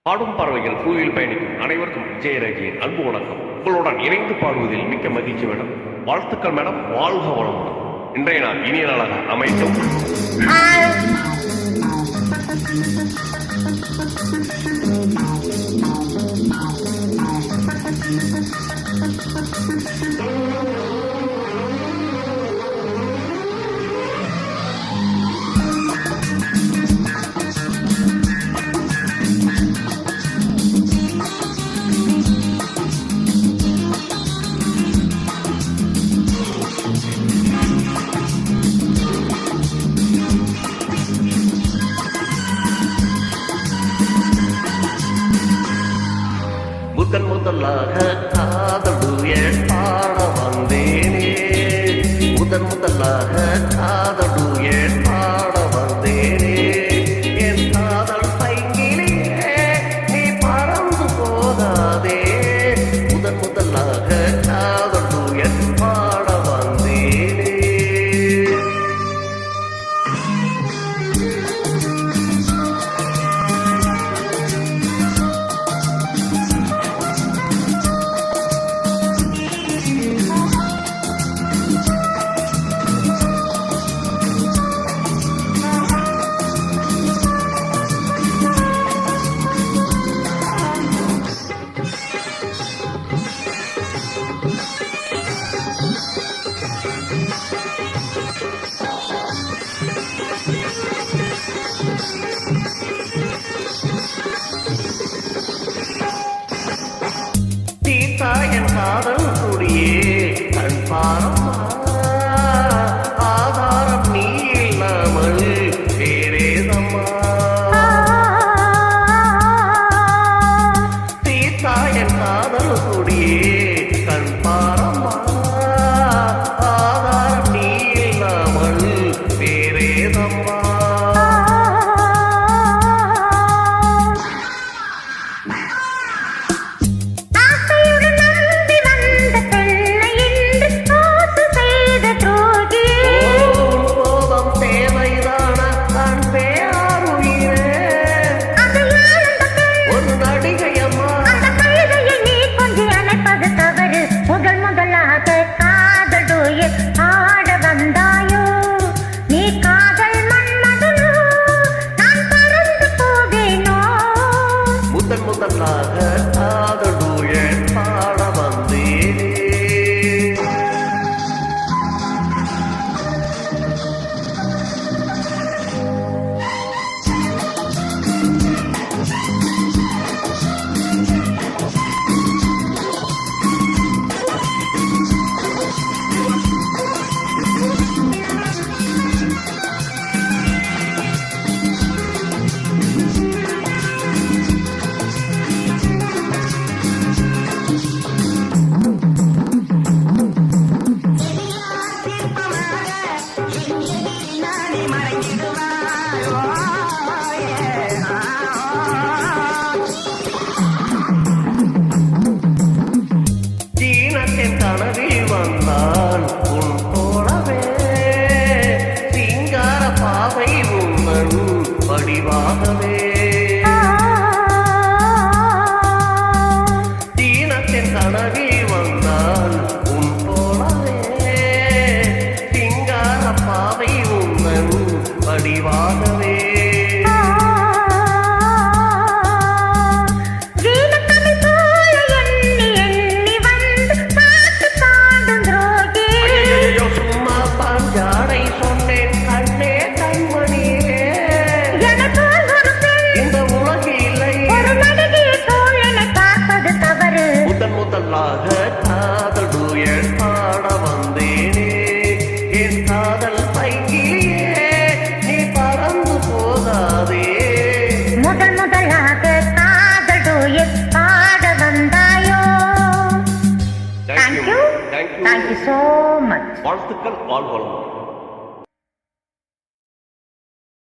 பாடும் பறவைகள் பூவில் பயணிக்கும் அனைவருக்கும் விஜயராஜியின் அன்பு வணக்கம். உங்களுடன் இணைந்து பாடுவதில் மிக்க மகிழ்ச்சி மேடம். வாழ்த்துக்கள் மேடம். வாழ்க வளமுடன். இன்றைய நாள் இனிய நாளாக அமைக்கும். முதன் முதலாக காதல் பாட வந்தேனே, முதன் முதலாக காதல் பாட வந்தேனே, என் காதல் பைங்கிலே நீ பறந்து போகாதே, முதன் முதலாக காதல் பாட வந்தேனே. என் காதல் குடியே கண் பாரம்மா, ஆதாரம் நீ இல்லாமல் வேறேதம்மா. சீதா என் காதல் குடியே கண் பாரம்மா, ஆதாரம் நீ இல்லாமல் வேறேதம்மா. முதலாக காதல் பாட வந்தேனே. கனவில் வந்தான் உன் போலவே, சிங்கார பாவை உன்னன் வடிவாகவே, தீனத்தின் கனவில் வந்தான் உன் போலவே, சிங்கார பாவை உன்னன் வடிவாகவே. முதலாக காதல் பாட வந்தேனே, என் காதல் பைங்கிலே நீ பறந்து போகாதே, முதல் முதலாக காதல் பாட வந்தாயோ. Thank you so much. வாழ்த்துக்கள். வாழ்வளம்.